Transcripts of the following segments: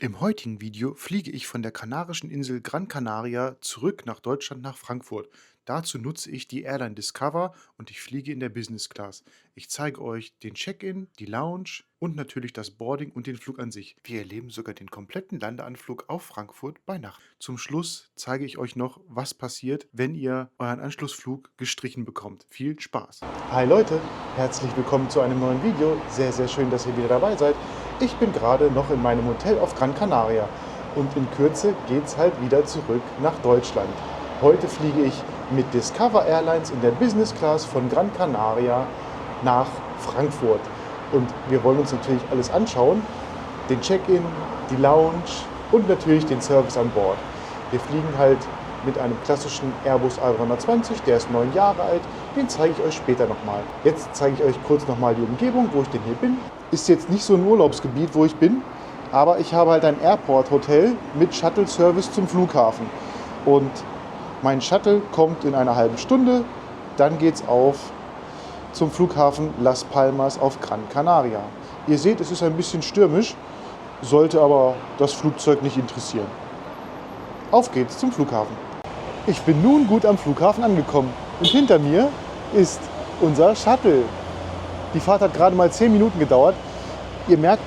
Im heutigen Video fliege ich von der kanarischen Insel Gran Canaria zurück nach Deutschland nach Frankfurt. Dazu nutze ich die Airline Discover und ich fliege in der Business Class. Ich zeige euch den Check-in, die Lounge und natürlich das Boarding und den Flug an sich. Wir erleben sogar den kompletten Landeanflug auf Frankfurt bei Nacht. Zum Schluss zeige ich euch noch, was passiert, wenn ihr euren Anschlussflug gestrichen bekommt. Viel Spaß! Hi Leute, herzlich willkommen zu einem neuen Video. Sehr, sehr schön, dass ihr wieder dabei seid. Ich bin gerade noch in meinem Hotel auf Gran Canaria und in Kürze geht es halt wieder zurück nach Deutschland. Heute fliege ich mit Discover Airlines in der Business Class von Gran Canaria nach Frankfurt. Und wir wollen uns natürlich alles anschauen, den Check-in, die Lounge und natürlich den Service an Bord. Wir fliegen halt mit einem klassischen Airbus A320, der ist 9 Jahre alt, den zeige ich euch später nochmal. Jetzt zeige ich euch kurz nochmal die Umgebung, wo ich denn hier bin. Ist jetzt nicht so ein Urlaubsgebiet, wo ich bin, aber ich habe halt ein Airport-Hotel mit Shuttle-Service zum Flughafen. Und mein Shuttle kommt in einer halben Stunde, dann geht's auf zum Flughafen Las Palmas auf Gran Canaria. Ihr seht, es ist ein bisschen stürmisch, sollte aber das Flugzeug nicht interessieren. Auf geht's zum Flughafen. Ich bin nun gut am Flughafen angekommen und hinter mir ist unser Shuttle. Die Fahrt hat gerade mal 10 Minuten gedauert. Ihr merkt,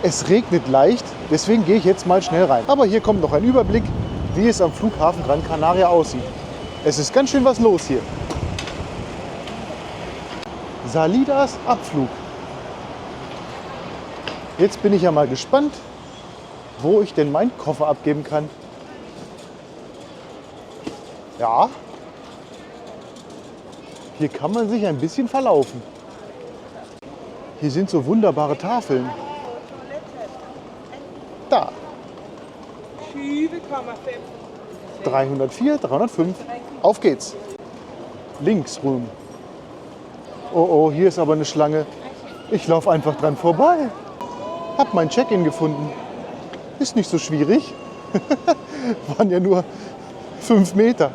es regnet leicht, deswegen gehe ich jetzt mal schnell rein. Aber hier kommt noch ein Überblick, wie es am Flughafen Gran Canaria aussieht. Es ist ganz schön was los hier. Salidas Abflug. Jetzt bin ich ja mal gespannt, wo ich denn meinen Koffer abgeben kann. Ja, hier kann man sich ein bisschen verlaufen. Hier sind so wunderbare Tafeln. Da. 304, 305. Auf geht's. Links rum. Oh oh, hier ist aber eine Schlange. Ich laufe einfach dran vorbei. Hab mein Check-in gefunden. Ist nicht so schwierig. Waren ja nur 5 Meter.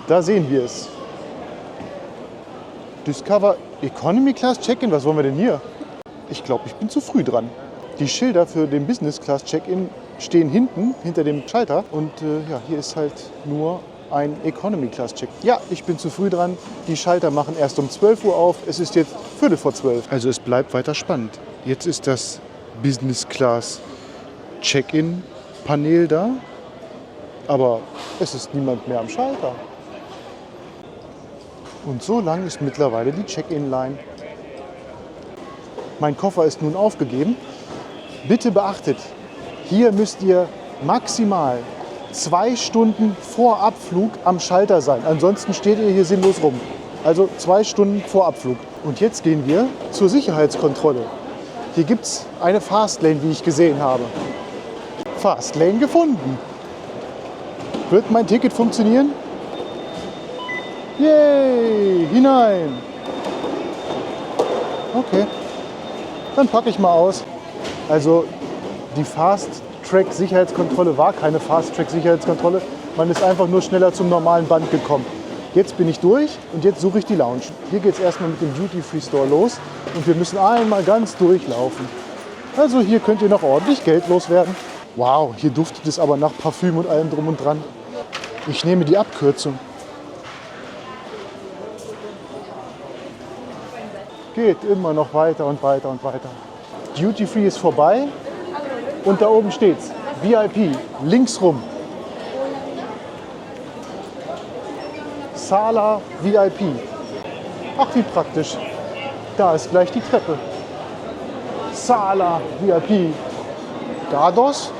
Da sehen wir es. Discover Economy Class Check-in. Was wollen wir denn hier? Ich glaube, ich bin zu früh dran. Die Schilder für den Business Class Check-in stehen hinten, hinter dem Schalter. Und ja, hier ist halt nur ein Economy Class Check. Ja, ich bin zu früh dran. Die Schalter machen erst um 12 Uhr auf. Es ist jetzt 11:45. Also es bleibt weiter spannend. Jetzt ist das Business Class Check-in Panel da. Aber es ist niemand mehr am Schalter. Und so lang ist mittlerweile die Check-in-Line. Mein Koffer ist nun aufgegeben. Bitte beachtet, hier müsst ihr maximal 2 Stunden vor Abflug am Schalter sein. Ansonsten steht ihr hier sinnlos rum. Also 2 Stunden vor Abflug. Und jetzt gehen wir zur Sicherheitskontrolle. Hier gibt es eine Fastlane, wie ich gesehen habe. Fastlane gefunden. Wird mein Ticket funktionieren? Yay! Hinein! Okay, dann packe ich mal aus. Also die Fast-Track-Sicherheitskontrolle war keine Fast-Track-Sicherheitskontrolle. Man ist einfach nur schneller zum normalen Band gekommen. Jetzt bin ich durch und jetzt suche ich die Lounge. Hier geht es erstmal mit dem Duty-Free-Store los und wir müssen einmal ganz durchlaufen. Also hier könnt ihr noch ordentlich Geld loswerden. Wow, hier duftet es aber nach Parfüm und allem drum und dran. Ich nehme die Abkürzung. Geht immer noch weiter und weiter und weiter. Duty Free ist vorbei und da oben steht's. VIP, links rum. Sala VIP. Ach, wie praktisch. Da ist gleich die Treppe. Sala VIP. Dados.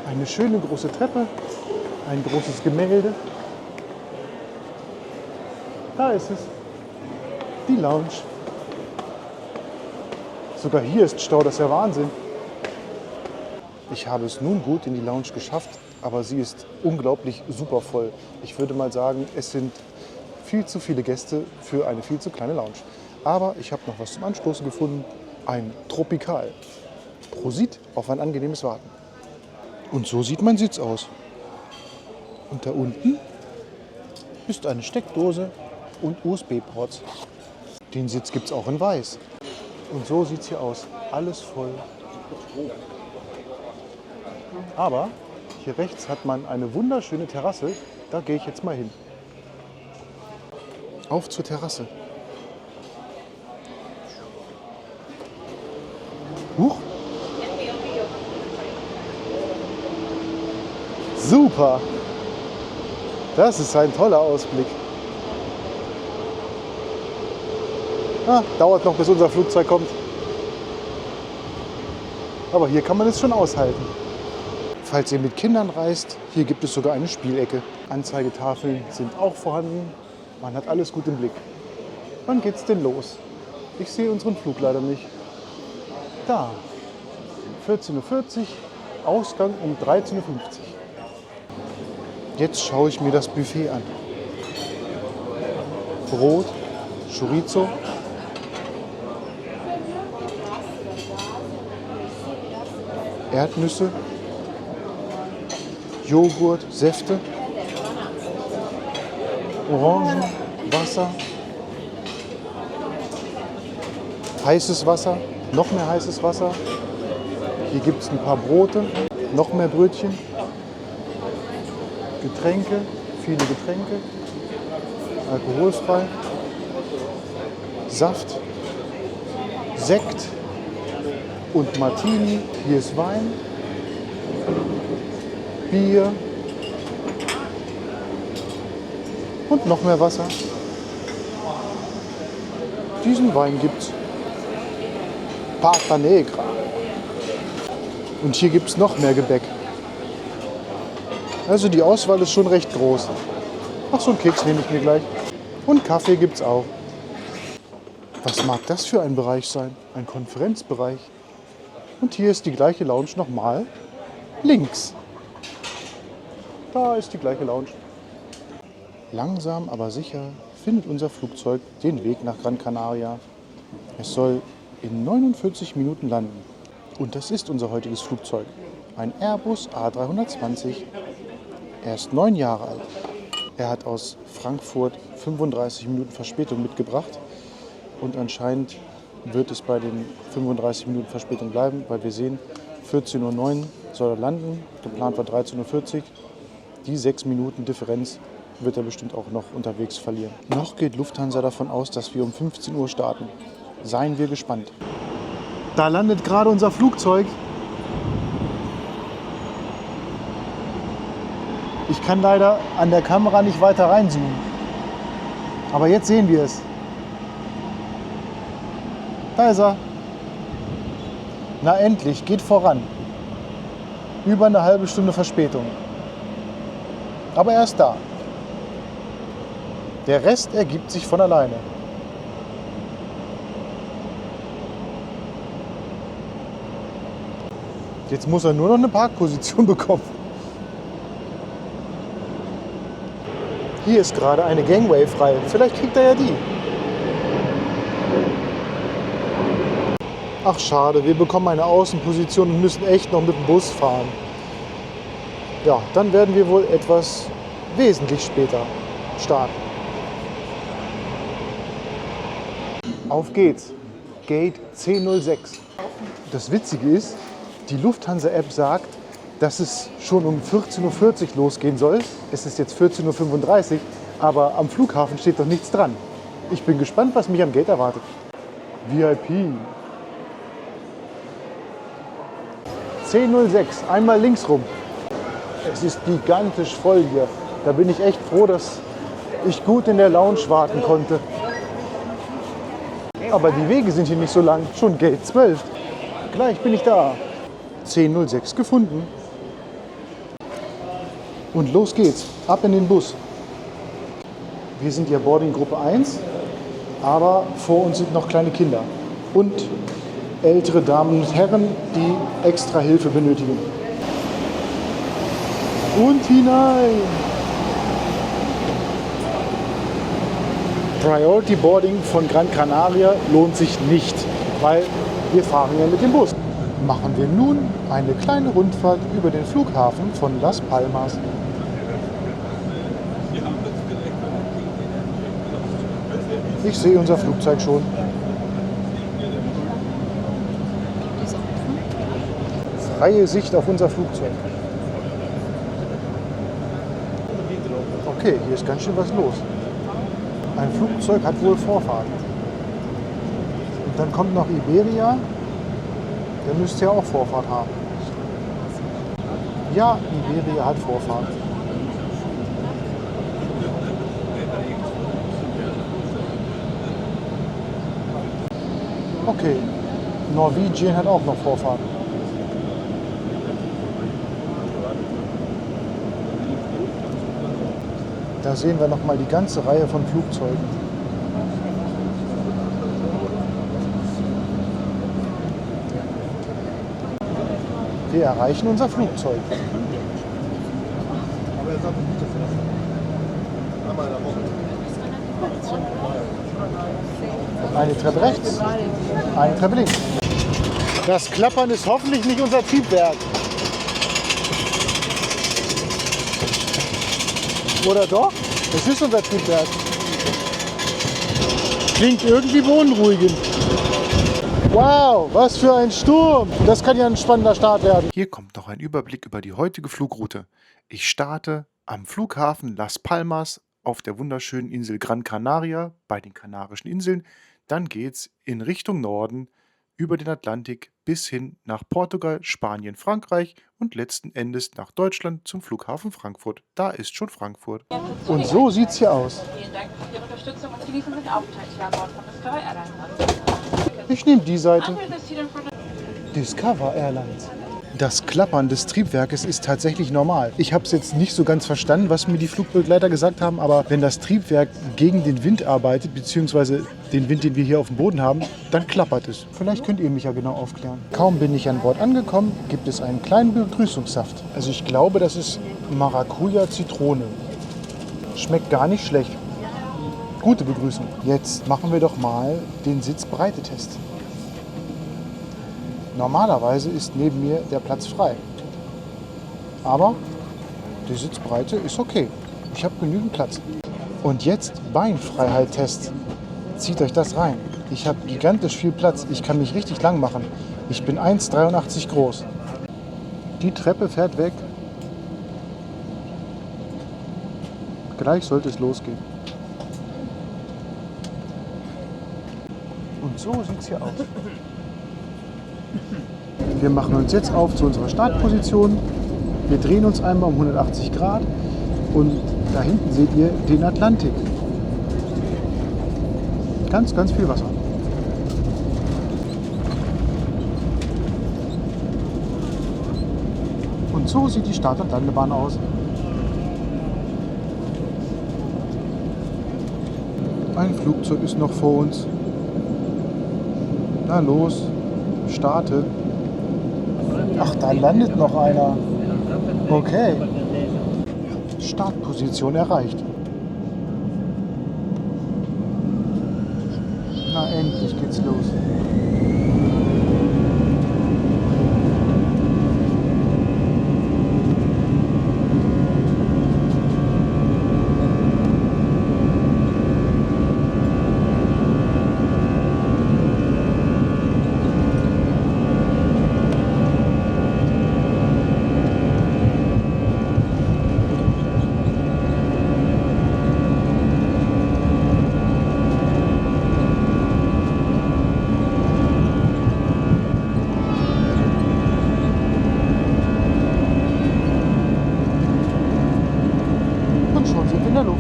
Eine schöne große Treppe. Ein großes Gemälde. Da ist es, die Lounge. Sogar hier ist Stau, das ist ja Wahnsinn. Ich habe es nun gut in die Lounge geschafft, aber sie ist unglaublich super voll. Ich würde mal sagen, es sind viel zu viele Gäste für eine viel zu kleine Lounge. Aber ich habe noch was zum Anstoßen gefunden, ein Tropikal. Prosit auf ein angenehmes Warten. Und so sieht mein Sitz aus. Und da unten ist eine Steckdose und USB-Ports. Den Sitz gibt es auch in weiß. Und so sieht es hier aus. Alles voll. Aber hier rechts hat man eine wunderschöne Terrasse. Da gehe ich jetzt mal hin. Auf zur Terrasse. Huch. Super. Das ist ein toller Ausblick. Dauert noch, bis unser Flugzeug kommt. Aber hier kann man es schon aushalten. Falls ihr mit Kindern reist, hier gibt es sogar eine Spielecke. Anzeigetafeln sind auch vorhanden. Man hat alles gut im Blick. Wann geht's denn los? Ich sehe unseren Flug leider nicht. Da. 14:40 Uhr, Ausgang um 13:50 Uhr. Jetzt schaue ich mir das Buffet an. Brot, Chorizo, Erdnüsse, Joghurt, Säfte, Orangen, Wasser, heißes Wasser, noch mehr heißes Wasser. Hier gibt es ein paar Brote, noch mehr Brötchen, Getränke, viele Getränke, alkoholfrei, Saft, Sekt und Martini. Hier ist Wein, Bier und noch mehr Wasser. Diesen Wein gibt's. Pata Negra. Und hier gibt es noch mehr Gebäck. Also die Auswahl ist schon recht groß. Ach, so einen Keks nehme ich mir gleich. Und Kaffee gibt es auch. Was mag das für ein Bereich sein? Ein Konferenzbereich. Und hier ist die gleiche Lounge nochmal links. Da ist die gleiche Lounge. Langsam, aber sicher findet unser Flugzeug den Weg nach Gran Canaria. Es soll in 49 Minuten landen. Und das ist unser heutiges Flugzeug. Ein Airbus A320. Er ist 9 Jahre alt. Er hat aus Frankfurt 35 Minuten Verspätung mitgebracht. Und anscheinend wird es bei den 35 Minuten Verspätung bleiben, weil wir sehen, 14:09 Uhr soll er landen. Geplant war 13:40 Uhr. Die 6 Minuten Differenz wird er bestimmt auch noch unterwegs verlieren. Noch geht Lufthansa davon aus, dass wir um 15 Uhr starten. Seien wir gespannt. Da landet gerade unser Flugzeug. Ich kann leider an der Kamera nicht weiter reinzoomen. Aber jetzt sehen wir es. Da ist er. Na endlich, geht voran. Über eine halbe Stunde Verspätung. Aber er ist da. Der Rest ergibt sich von alleine. Jetzt muss er nur noch eine Parkposition bekommen. Hier ist gerade eine Gangway frei. Vielleicht kriegt er ja die. Ach schade, wir bekommen eine Außenposition und müssen echt noch mit dem Bus fahren. Ja, dann werden wir wohl etwas wesentlich später starten. Auf geht's. Gate C06. Das Witzige ist, die Lufthansa-App sagt, dass es schon um 14:40 Uhr losgehen soll. Es ist jetzt 14:35 Uhr, aber am Flughafen steht doch nichts dran. Ich bin gespannt, was mich am Gate erwartet. VIP. C06, einmal links rum. Es ist gigantisch voll hier. Da bin ich echt froh, dass ich gut in der Lounge warten konnte. Aber die Wege sind hier nicht so lang. Schon Gate 12. Gleich bin ich da. C06 gefunden. Und los geht's. Ab in den Bus. Wir sind ja Boarding-Gruppe 1, aber vor uns sind noch kleine Kinder. Und ältere Damen und Herren, die extra Hilfe benötigen. Und hinein! Priority Boarding von Gran Canaria lohnt sich nicht, weil wir fahren ja mit dem Bus. Machen wir nun eine kleine Rundfahrt über den Flughafen von Las Palmas. Ich sehe unser Flugzeug schon. freie Sicht auf unser Flugzeug. Okay, hier ist ganz schön was los. Ein Flugzeug hat wohl Vorfahrt. Und dann kommt noch Iberia. Der müsste ja auch Vorfahrt haben. Ja, Iberia hat Vorfahrt. Okay, Norwegian hat auch noch Vorfahrt. Da sehen wir noch mal die ganze Reihe von Flugzeugen. Wir erreichen unser Flugzeug. Eine Treppe rechts, eine Treppe links. Das Klappern ist hoffentlich nicht unser Triebwerk. Oder doch? Es ist unser Triebwerk. Klingt irgendwie beunruhigend. Wow, was für ein Sturm! Das kann ja ein spannender Start werden. Hier kommt noch ein Überblick über die heutige Flugroute. Ich starte am Flughafen Las Palmas auf der wunderschönen Insel Gran Canaria bei den Kanarischen Inseln. Dann geht's in Richtung Norden über den Atlantik bis hin nach Portugal, Spanien, Frankreich und letzten Endes nach Deutschland zum Flughafen Frankfurt. Da ist schon Frankfurt. Und so sieht's hier aus. Vielen Dank für Ihre Unterstützung und genießen Sie den Aufenthalt hier an Bord von Discover Airlines. Ich nehme die Seite. Under the seat in front of Discover Airlines. Das Klappern des Triebwerkes ist tatsächlich normal. Ich habe es jetzt nicht so ganz verstanden, was mir die Flugbegleiter gesagt haben, aber wenn das Triebwerk gegen den Wind arbeitet, beziehungsweise den Wind, den wir hier auf dem Boden haben, dann klappert es. Vielleicht könnt ihr mich ja genau aufklären. Kaum bin ich an Bord angekommen, gibt es einen kleinen Begrüßungssaft. Also ich glaube, das ist Maracuja-Zitrone. Schmeckt gar nicht schlecht. Gute Begrüßung. Jetzt machen wir doch mal den Sitzbreitetest. Normalerweise ist neben mir der Platz frei. Aber die Sitzbreite ist okay. Ich habe genügend Platz. Und jetzt Beinfreiheit-Test. Zieht euch das rein. Ich habe gigantisch viel Platz. Ich kann mich richtig lang machen. Ich bin 1,83 groß. Die Treppe fährt weg. Gleich sollte es losgehen. Und so sieht es hier aus. Wir machen uns jetzt auf zu unserer Startposition. Wir drehen uns einmal um 180 Grad und da hinten seht ihr den Atlantik. Ganz, ganz viel Wasser. Und so sieht die Start- und Landebahn aus. Ein Flugzeug ist noch vor uns. Na los, starte. Ach, da landet noch einer. Okay. Startposition erreicht. Na, endlich geht's los. Und schon sind wir in der Luft.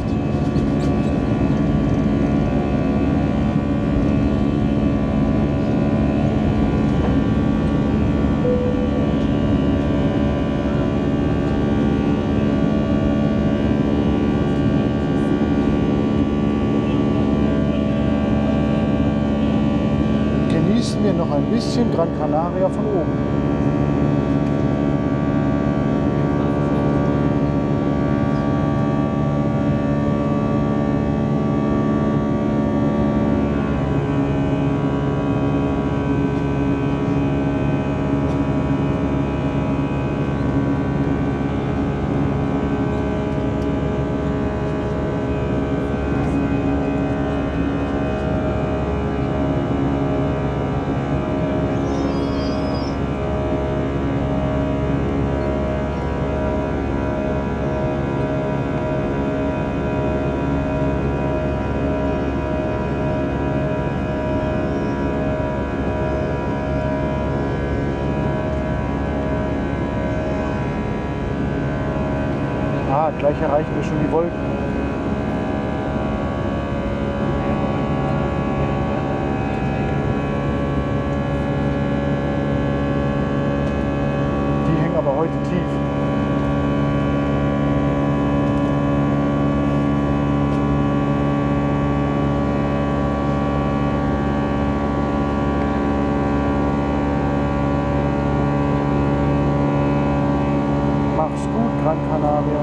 Genießen wir noch ein bisschen Gran Canaria von oben. Ja, gleich erreichen wir schon die Wolken. Die hängen aber heute tief. Mach's gut, Gran Canaria.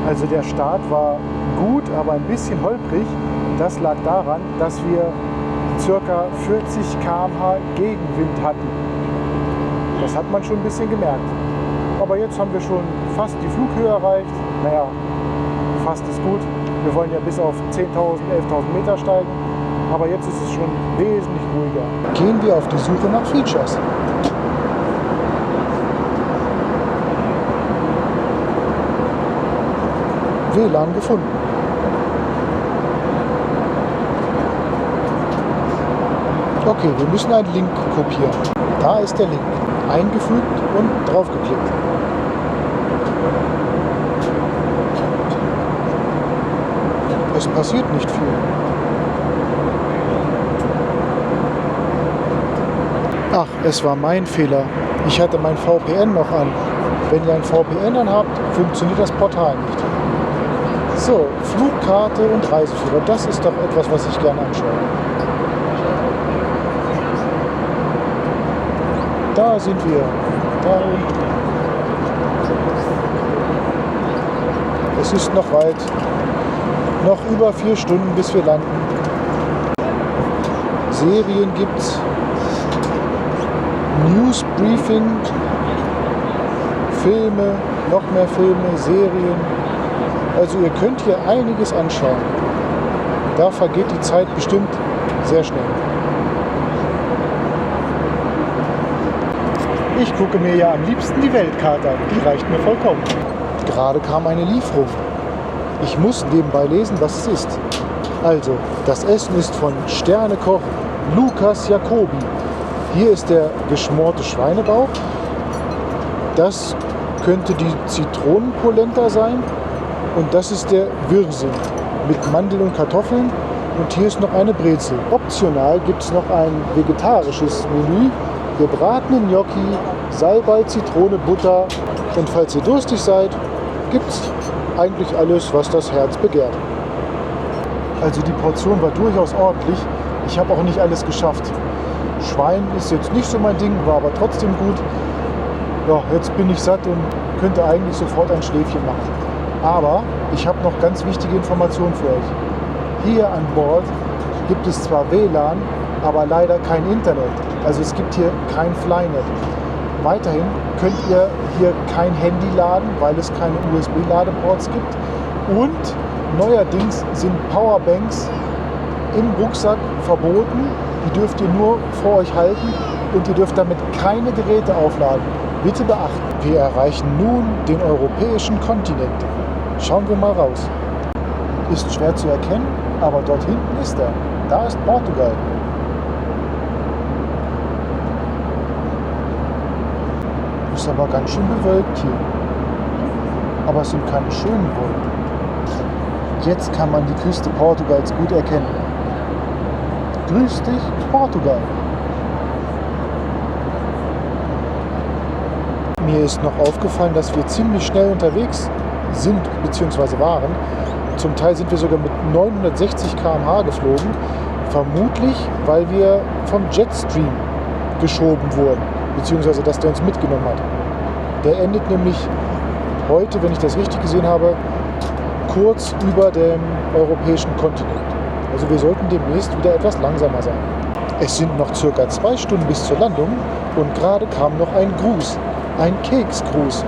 Also der Start war gut, aber ein bisschen holprig. Das lag daran, dass wir ca. 40 km/h Gegenwind hatten. Das hat man schon ein bisschen gemerkt. Aber jetzt haben wir schon fast die Flughöhe erreicht. Naja, fast ist gut. Wir wollen ja bis auf 10.000, 11.000 Meter steigen. Aber jetzt ist es schon wesentlich ruhiger. Gehen wir auf die Suche nach Features. WLAN gefunden. Okay, wir müssen einen Link kopieren. Da ist der Link. Eingefügt und draufgeklickt. Es passiert nicht viel. Ach, es war mein Fehler. Ich hatte mein VPN noch an. Wenn ihr ein VPN anhabt, funktioniert das Portal nicht. So, Flugkarte und Reiseführer, das ist doch etwas, was ich gerne anschaue. Da sind wir, da unten. Es ist noch weit, noch über 4 Stunden, bis wir landen. Serien gibt's, Newsbriefing, Filme, noch mehr Filme, Serien. Also ihr könnt hier einiges anschauen. Da vergeht die Zeit bestimmt sehr schnell. Ich gucke mir ja am liebsten die Weltkarte an. Die reicht mir vollkommen. Gerade kam eine Lieferung. Ich muss nebenbei lesen, was es ist. Also, das Essen ist von Sternekoch Lukas Jacobi. Hier ist der geschmorte Schweinebauch. Das könnte die Zitronenpolenta sein. Und das ist der Wirsing mit Mandeln und Kartoffeln. Und hier ist noch eine Brezel. Optional gibt es noch ein vegetarisches Menü. Gebratene Gnocchi, Salbei, Zitrone, Butter. Und falls ihr durstig seid, gibt es eigentlich alles, was das Herz begehrt. Also die Portion war durchaus ordentlich. Ich habe auch nicht alles geschafft. Schwein ist jetzt nicht so mein Ding, war aber trotzdem gut. Ja, jetzt bin ich satt und könnte eigentlich sofort ein Schläfchen machen. Aber ich habe noch ganz wichtige Informationen für euch. Hier an Bord gibt es zwar WLAN, aber leider kein Internet. Also es gibt hier kein Flynet. Weiterhin könnt ihr hier kein Handy laden, weil es keine USB-Ladeports gibt. Und neuerdings sind Powerbanks im Rucksack verboten. Die dürft ihr nur vor euch halten und ihr dürft damit keine Geräte aufladen. Bitte beachten, wir erreichen nun den europäischen Kontinent. Schauen wir mal raus. Ist schwer zu erkennen, aber dort hinten ist er. Da ist Portugal. Ist aber ganz schön bewölkt hier. Aber es sind keine schönen Wolken. Jetzt kann man die Küste Portugals gut erkennen. Grüß dich, Portugal. Mir ist noch aufgefallen, dass wir ziemlich schnell unterwegs sind bzw. waren. Zum Teil sind wir sogar mit 960 km/h geflogen. Vermutlich, weil wir vom Jetstream geschoben wurden, beziehungsweise dass der uns mitgenommen hat. Der endet nämlich heute, wenn ich das richtig gesehen habe, kurz über dem europäischen Kontinent. Also wir sollten demnächst wieder etwas langsamer sein. Es sind noch circa 2 Stunden bis zur Landung und gerade kam noch ein Gruß, ein Keksgruß.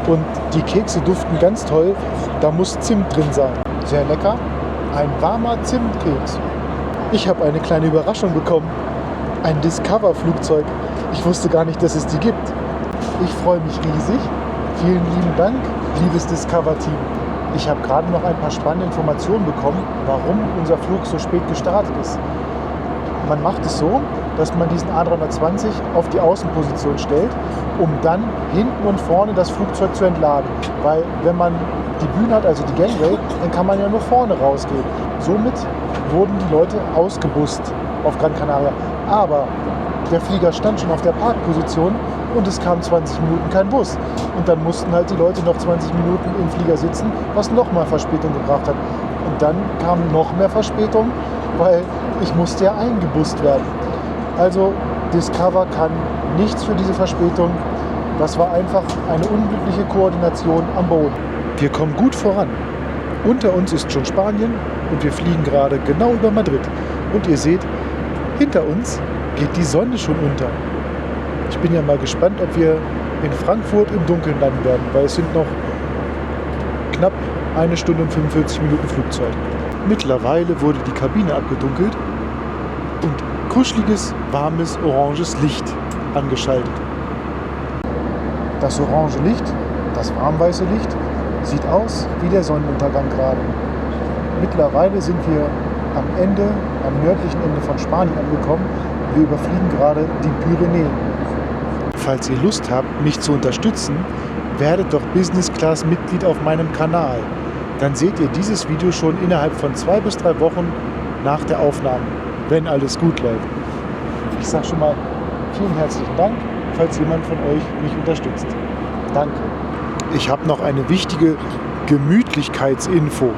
Und die Kekse duften ganz toll, da muss Zimt drin sein. Sehr lecker, ein warmer Zimtkeks. Ich habe eine kleine Überraschung bekommen, ein Discover-Flugzeug. Ich wusste gar nicht, dass es die gibt. Ich freue mich riesig. Vielen lieben Dank, liebes Discover-Team. Ich habe gerade noch ein paar spannende Informationen bekommen, warum unser Flug so spät gestartet ist. Man macht es so, dass man diesen A320 auf die Außenposition stellt, um dann hinten und vorne das Flugzeug zu entladen. Weil wenn man die Bühne hat, also die Gangway, dann kann man ja nur vorne rausgehen. Somit wurden die Leute ausgebusst auf Gran Canaria. Aber der Flieger stand schon auf der Parkposition und es kam 20 Minuten kein Bus. Und dann mussten halt die Leute noch 20 Minuten im Flieger sitzen, was nochmal Verspätung gebracht hat. Und dann kam noch mehr Verspätung, weil ich musste ja eingebusst werden. Also Discover kann nichts für diese Verspätung. Das war einfach eine unglückliche Koordination am Boden. Wir kommen gut voran. Unter uns ist schon Spanien und wir fliegen gerade genau über Madrid. Und ihr seht, hinter uns geht die Sonne schon unter. Ich bin ja mal gespannt, ob wir in Frankfurt im Dunkeln landen werden, weil es sind noch knapp 1 Stunde und 45 Minuten Flugzeit. Mittlerweile wurde die Kabine abgedunkelt und kuscheliges, warmes, oranges Licht angeschaltet. Das orange Licht, das warmweiße Licht, sieht aus wie der Sonnenuntergang gerade. Mittlerweile sind wir am Ende, am nördlichen Ende von Spanien angekommen. Wir überfliegen gerade die Pyrenäen. Falls ihr Lust habt, mich zu unterstützen, werdet doch Business Class Mitglied auf meinem Kanal. Dann seht ihr dieses Video schon innerhalb von 2 bis 3 Wochen nach der Aufnahme, wenn alles gut läuft. Ich sage schon mal vielen herzlichen Dank, falls jemand von euch mich unterstützt. Danke. Ich habe noch eine wichtige Gemütlichkeitsinfo.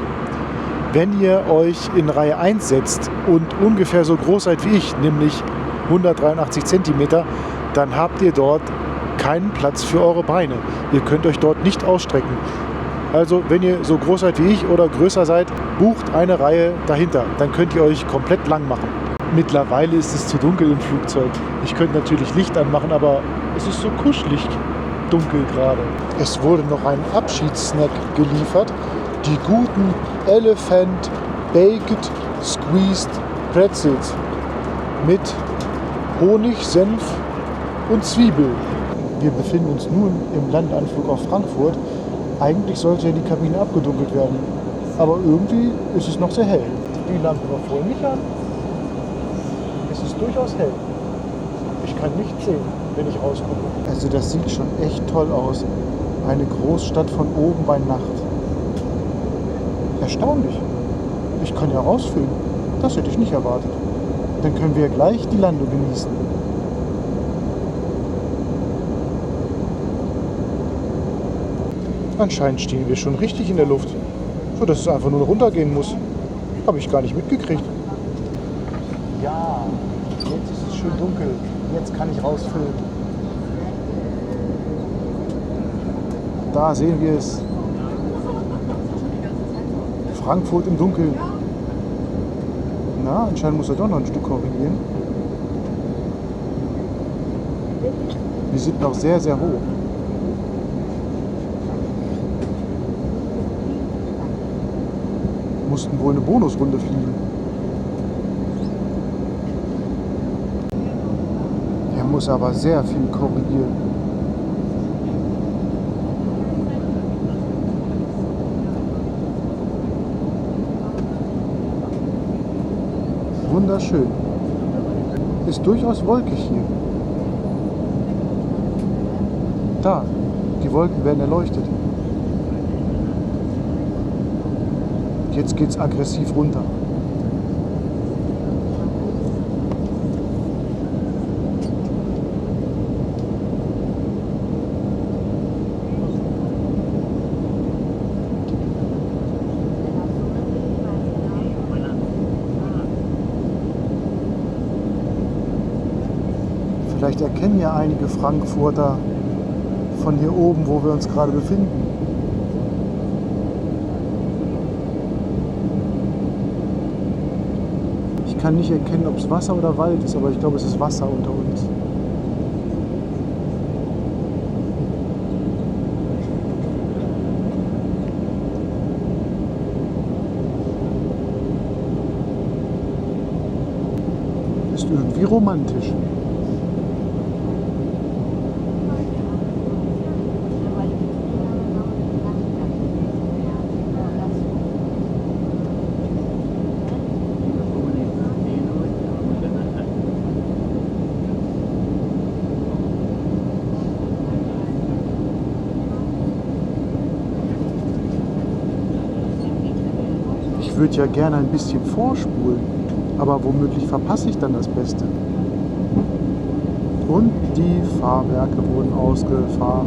Wenn ihr euch in Reihe 1 setzt und ungefähr so groß seid wie ich, nämlich 183 cm, dann habt ihr dort keinen Platz für eure Beine. Ihr könnt euch dort nicht ausstrecken. Also wenn ihr so groß seid wie ich oder größer seid, bucht eine Reihe dahinter. Dann könnt ihr euch komplett lang machen. Mittlerweile ist es zu dunkel im Flugzeug. Ich könnte natürlich Licht anmachen, aber es ist so kuschelig dunkel gerade. Es wurde noch ein Abschiedssnack geliefert. Die guten Elephant Baked Squeezed Pretzels mit Honig, Senf und Zwiebel. Wir befinden uns nun im Landanflug auf Frankfurt. Eigentlich sollte ja die Kabine abgedunkelt werden, aber irgendwie ist es noch sehr hell. Die Lampe war vorher nicht an. Es ist durchaus hell. Ich kann nichts sehen, wenn ich rausgucke. Also das sieht schon echt toll aus. Eine Großstadt von oben bei Nacht. Erstaunlich. Ich kann ja rausfilmen. Das hätte ich nicht erwartet. Dann können wir gleich die Landung genießen. Anscheinend stehen wir schon richtig in der Luft, so dass es einfach nur noch runtergehen muss. Habe ich gar nicht mitgekriegt. Ja, jetzt ist es schön dunkel. Jetzt kann ich rausfilmen. Da sehen wir es. Frankfurt im Dunkeln. Na, anscheinend muss er doch noch ein Stück korrigieren. Wir sind noch sehr, sehr hoch. Mussten wohl eine Bonusrunde fliegen. Er muss aber sehr viel korrigieren. Wunderschön. Ist durchaus wolkig hier. Da, die Wolken werden erleuchtet. Jetzt geht's aggressiv runter. Vielleicht erkennen ja einige Frankfurter von hier oben, wo wir uns gerade befinden. kann nicht erkennen, ob es Wasser oder Wald ist, aber ich glaube, es ist Wasser unter uns. Ist irgendwie romantisch. Ich würde ja gerne ein bisschen vorspulen, aber womöglich verpasse ich dann das Beste. Und die Fahrwerke wurden ausgefahren.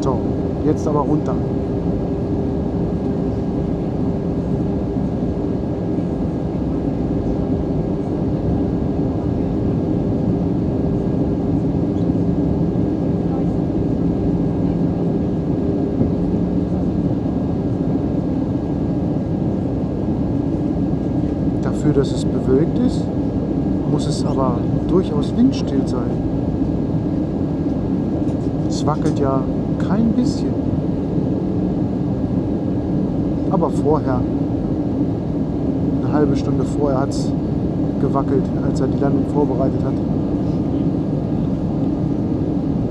So, jetzt aber runter. Dafür, dass es bewölkt ist, muss es aber durchaus windstill sein. Es wackelt ja kein bisschen. Aber vorher, eine halbe Stunde vorher, hat es gewackelt, als er die Landung vorbereitet hat.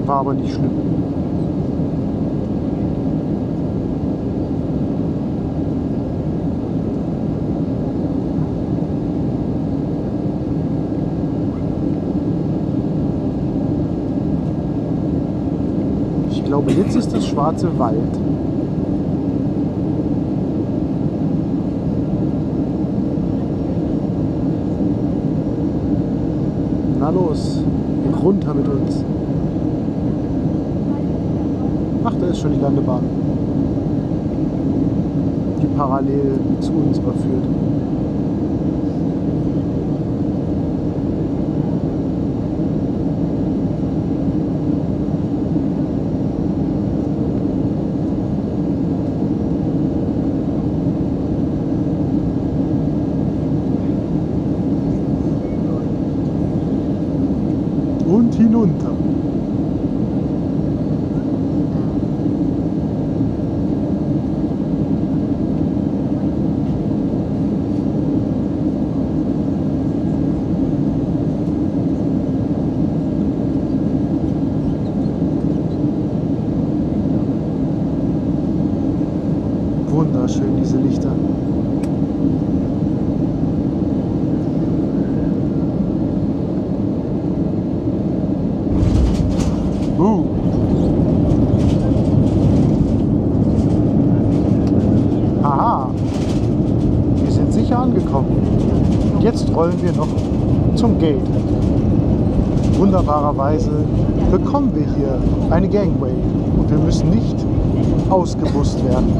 War aber nicht schlimm. Ich glaube, jetzt ist das schwarze Wald. Na los, runter mit uns. Ach, da ist schon die Landebahn, die parallel zu uns überführt. Und hinunter. Wunderschön, diese Lichter. Aha, wir sind sicher angekommen. Jetzt rollen wir noch zum Gate. Wunderbarerweise bekommen wir hier eine Gangway und wir müssen nicht ausgebusst werden.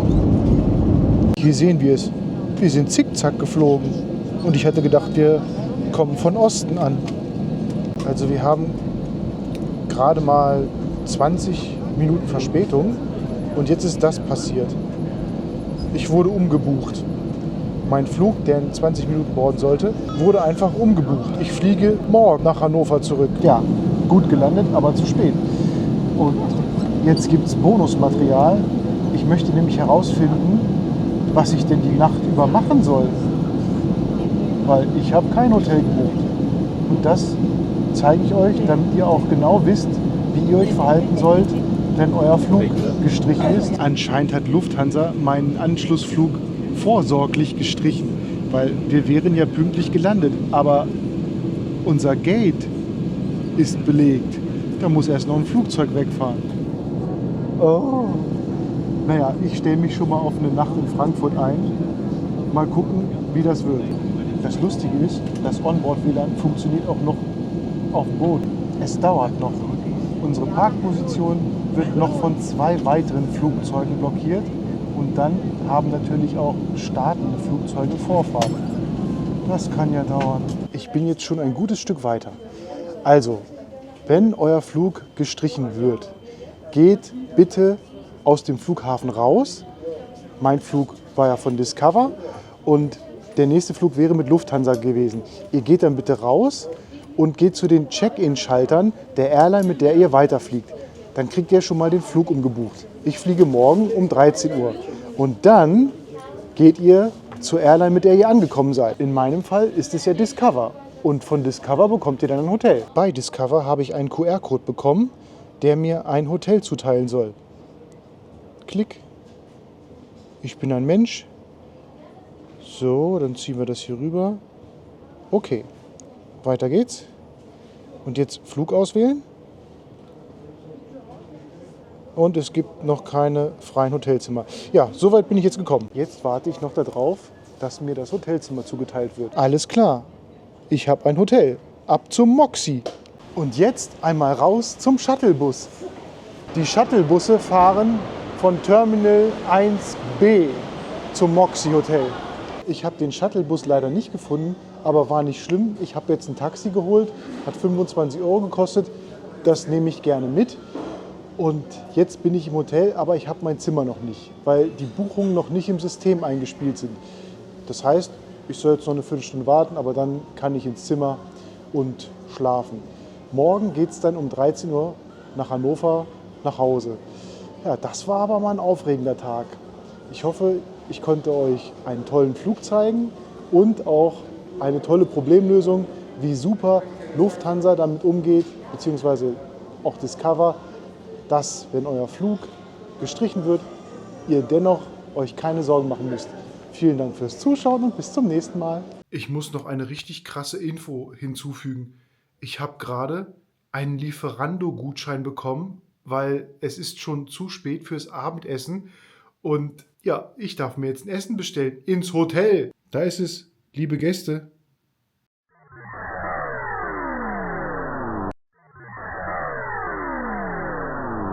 Hier sehen wir es. Wir sind zickzack geflogen und ich hatte gedacht, wir kommen von Osten an. Also wir haben gerade mal 20 Minuten Verspätung und jetzt ist das passiert. Ich wurde umgebucht. Mein Flug, der in 20 Minuten boarden sollte, wurde einfach umgebucht. Ich fliege morgen nach Hannover zurück. Ja, gut gelandet, aber zu spät. Und jetzt gibt es Bonusmaterial. Ich möchte nämlich herausfinden, was ich denn die Nacht über machen soll. Weil ich habe kein Hotel gebucht. Und das zeige ich euch, damit ihr auch genau wisst, wie ihr euch verhalten sollt, wenn euer Flug gestrichen ist. Anscheinend hat Lufthansa meinen Anschlussflug vorsorglich gestrichen, weil wir wären ja pünktlich gelandet. Aber unser Gate ist belegt. Da muss erst noch ein Flugzeug wegfahren. Oh. Naja, ich stelle mich schon mal auf eine Nacht in Frankfurt ein. Mal gucken, wie das wird. Das Lustige ist, das Onboard-WLAN funktioniert auch noch auf dem Boot. Es dauert noch. Unsere Parkposition wird noch von 2 weiteren Flugzeugen blockiert und dann haben natürlich auch startende Flugzeuge Vorfahrt. Das kann ja dauern. Ich bin jetzt schon ein gutes Stück weiter. Also, wenn euer Flug gestrichen wird, geht bitte aus dem Flughafen raus. Mein Flug war ja von Discover und der nächste Flug wäre mit Lufthansa gewesen. Ihr geht dann bitte raus und geht zu den Check-in-Schaltern der Airline, mit der ihr weiterfliegt. Dann kriegt ihr schon mal den Flug umgebucht. Ich fliege morgen um 13 Uhr. Und dann geht ihr zur Airline, mit der ihr angekommen seid. In meinem Fall ist es ja Discover. Und von Discover bekommt ihr dann ein Hotel. Bei Discover habe ich einen QR-Code bekommen, der mir ein Hotel zuteilen soll. Klick. Ich bin ein Mensch. So, dann ziehen wir das hier rüber. Okay, weiter geht's. Und jetzt Flug auswählen. Und es gibt noch keine freien Hotelzimmer. Ja, soweit bin ich jetzt gekommen. Jetzt warte ich noch darauf, dass mir das Hotelzimmer zugeteilt wird. Alles klar, ich habe ein Hotel. Ab zum Moxie. Und jetzt einmal raus zum Shuttlebus. Die Shuttlebusse fahren von Terminal 1B zum Moxie Hotel. Ich habe den Shuttlebus leider nicht gefunden, aber war nicht schlimm. Ich habe jetzt ein Taxi geholt, hat 25 Euro gekostet. Das nehme ich gerne mit. Und jetzt bin ich im Hotel, aber ich habe mein Zimmer noch nicht, weil die Buchungen noch nicht im System eingespielt sind. Das heißt, ich soll jetzt noch eine Viertelstunde warten, aber dann kann ich ins Zimmer und schlafen. Morgen geht es dann um 13 Uhr nach Hannover nach Hause. Ja, das war aber mal ein aufregender Tag. Ich hoffe, ich konnte euch einen tollen Flug zeigen und auch eine tolle Problemlösung, wie super Lufthansa damit umgeht, beziehungsweise auch Discover, dass, wenn euer Flug gestrichen wird, ihr dennoch euch keine Sorgen machen müsst. Vielen Dank fürs Zuschauen und bis zum nächsten Mal. Ich muss noch eine richtig krasse Info hinzufügen. Ich habe gerade einen Lieferando-Gutschein bekommen, weil es ist schon zu spät fürs Abendessen. Und ja, ich darf mir jetzt ein Essen bestellen ins Hotel. Da ist es, liebe Gäste.